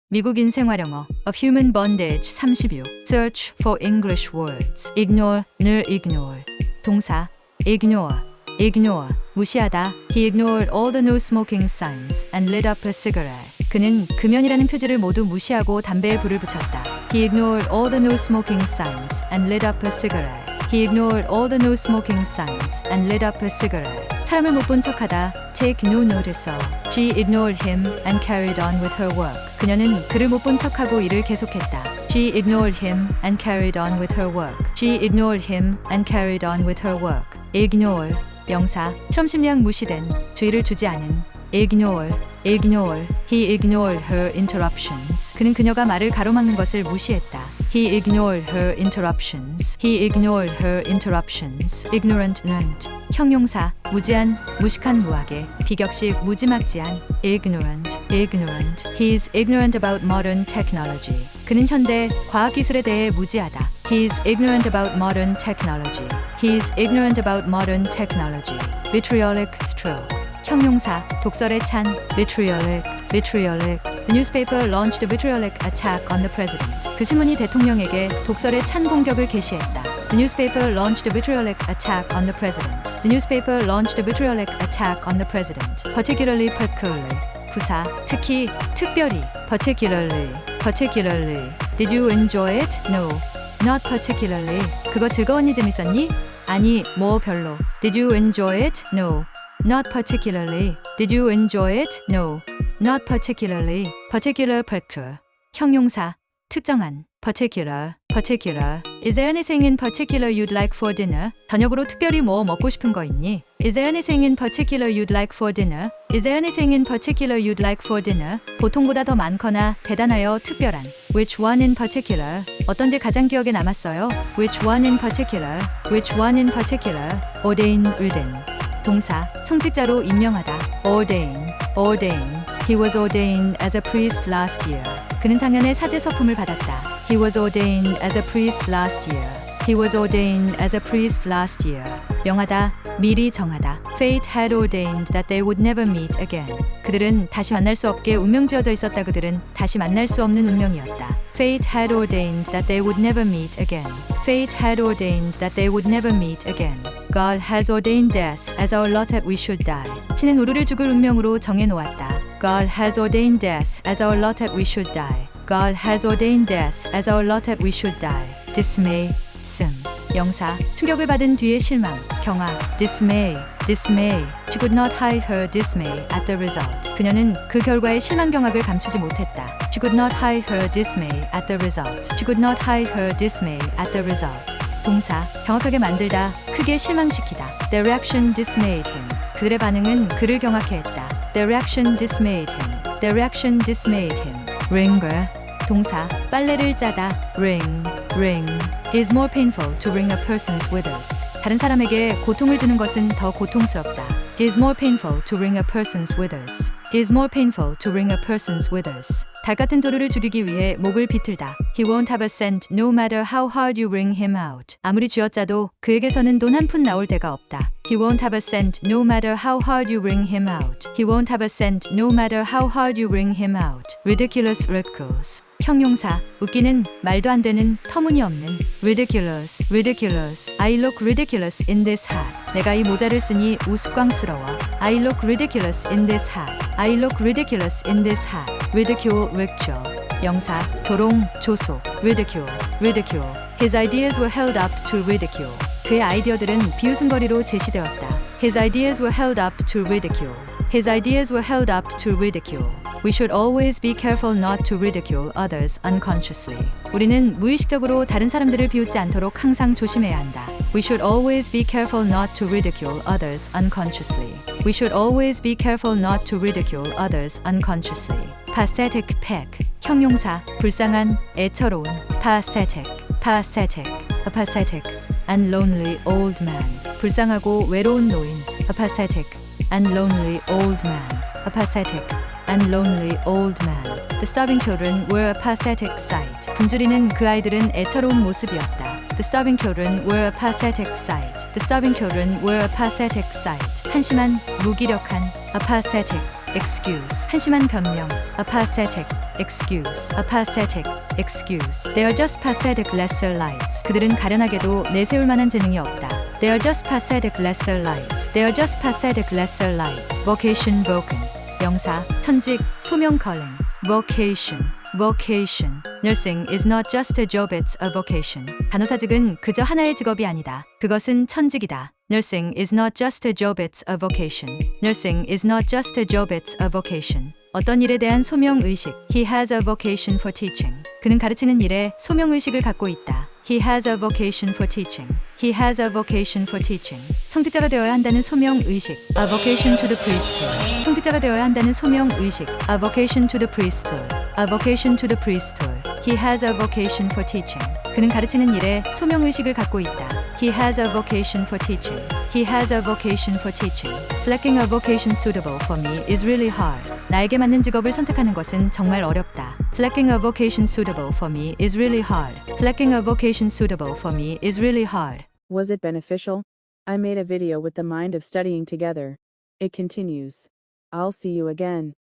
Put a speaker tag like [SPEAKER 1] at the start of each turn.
[SPEAKER 1] 미국인 생활영어 of human bondage 36 search for English words ignore 늘 ignore 동사 ignore 무시하다. He ignored all the no smoking signs and lit up a cigarette. 그는 금연이라는 표지를 모두 무시하고 담배에 불을 붙였다. He ignored all the no smoking signs and lit up a cigarette. He ignored all the no smoking signs and lit up a cigarette. 사람을 못 본 척하다. Take no notice of. She ignored him and carried on with her work. 그녀는 그를 못 본 척하고 일을 계속했다. She ignored him and carried on with her work. She ignored him and carried on with her work. Ignore 명사, 트럼심량 무시된, 주의를 주지 않은. Ignore. He ignored her interruptions. 그는 그녀가 말을 가로막는 것을 무시했다. He ignored her interruptions. Ignorant. 형용사, 무지한, 무식한 무하게, 비격식, 무지막지한. Ignorant. He is ignorant about modern technology. 그는 현대 과학기술에 대해 무지하다. He is ignorant about modern technology. Vitriolic stroke. 형용사, 독설에 찬. Vitriolic. The newspaper launched a vitriolic attack on the president. 그 신문이 대통령에게 독설에 찬 공격을 개시했다. The newspaper launched a vitriolic attack on the president. Particularly. 부사, 특히, 특별히. Particularly. Did you enjoy it? No. Not particularly. 그거 즐거웠니? 재밌었니? 아니, 뭐 별로. Did you enjoy it? No. Not particularly. Did you enjoy it? No. Not particularly. Particular. 형용사, 특정한. Particular. Is there anything in particular you'd like for dinner? 저녁으로 특별히 뭐 먹고 싶은 거 있니? Is there anything in particular you'd like for dinner? 보통보다 더 많거나 대단하여 특별한. Which one in particular? 어떤 게 가장 기억에 남았어요? Which one in particular? Ordain. 동사, 청직자로 임명하다. Ordain. He was ordained as a priest last year. 그는 작년에 사제 서품을 받았다. He was ordained as a priest last year. 명하다, 미리 정하다. Fate had ordained that they would never meet again. 그들은 다시 만날 수 없게 운명지어져 있었다. 그들은 다시 만날 수 없는 운명이었다. Fate had ordained that they would never meet again. God has ordained death as our lot that we should die. 신은 우리를 죽을 운명으로 정해놓았다. God has ordained death as our lot that we should die. Dismay. 영사, 충격을 받은 뒤의 실망, 경악. Dismay. She could not hide her dismay at the result. 그녀는 그 결과의 실망 경악을 감추지 못했다. She could not hide her dismay at the result. 동사, 경악하게 만들다, 크게 실망시키다. Their reaction dismayed him. 그들의 반응은 그를 경악해 했다. Their reaction dismayed him. Wringer. 동사, 빨래를 짜다. Wring. It is more painful to wring a person's withers. 다른 사람에게 고통을 주는 것은 더 고통스럽다. It is more painful to wring a person's withers. 달 같은 도루를 죽이기 위해 목을 비틀다. He won't have a cent no matter how hard you wring him out. 아무리 쥐어짜도 그에게서는 돈 한 푼 나올 데가 없다. He won't have a cent no matter how hard you wring him out. Ridiculous. 형용사, 웃기는, 말도 안 되는, 터무니없는. Ridiculous. I look ridiculous in this hat. 내가 이 모자를 쓰니 우스꽝스러워. I look ridiculous in this hat. Ridicule. 영사, 조롱, 조소. Ridicule. His ideas were held up to ridicule. 그의 아이디어들은 비웃음거리로 제시되었다. His ideas were held up to ridicule. We should always be careful not to ridicule others unconsciously. 우리는 무의식적으로 다른 사람들을 비웃지 않도록 항상 조심해야 한다. We should always be careful not to ridicule others unconsciously. Pathetic peg. 형용사, 불쌍한, 애처로운. Pathetic. A pathetic and lonely old man. 불쌍하고 외로운 노인. A pathetic and lonely old man. The starving children were a pathetic sight. 굶주리는 그 아이들은 애처로운 모습이었다. The starving children were a pathetic sight. 한심한, 무기력한. Apathetic. excuse. 한심한 변명. A pathetic excuse. A pathetic excuse. They are just pathetic lesser lights. 그들은 가련하게도 내세울 만한 재능이 없다. They are just pathetic lesser lights. They are just pathetic lesser lights. Vocation broken. 명사, 천직, 소명 calling. Vocation. Vocation. Nursing is not just a job, it's a vocation. 간호사직은 그저 하나의 직업이 아니다. 그것은 천직이다. Nursing is not just a job, it's a vocation. Nursing is not just a job, it's a vocation. 어떤 일에 대한 소명 의식. He has a vocation for teaching. 그는 가르치는 일에 소명 의식을 갖고 있다. He has a vocation for teaching. He has a vocation for teaching. 성직자가 되어야 한다는 소명 의식. A vocation to the priesthood. 성직자가 되어야 한다는 소명 의식. A vocation to the priesthood. A vocation to the priesthood. He has a vocation for teaching. 그는 가르치는 일에 소명 의식을 갖고 있다. He has a vocation for teaching. He has a vocation for teaching. Selecting a vocation suitable for me is really hard. 나에게 맞는 직업을 선택하는 것은 정말 어렵다. Selecting a vocation suitable for me is really hard. Selecting a vocation suitable for me is really hard.
[SPEAKER 2] Was it beneficial? I made a video with the mind of studying together. It continues. I'll see you again.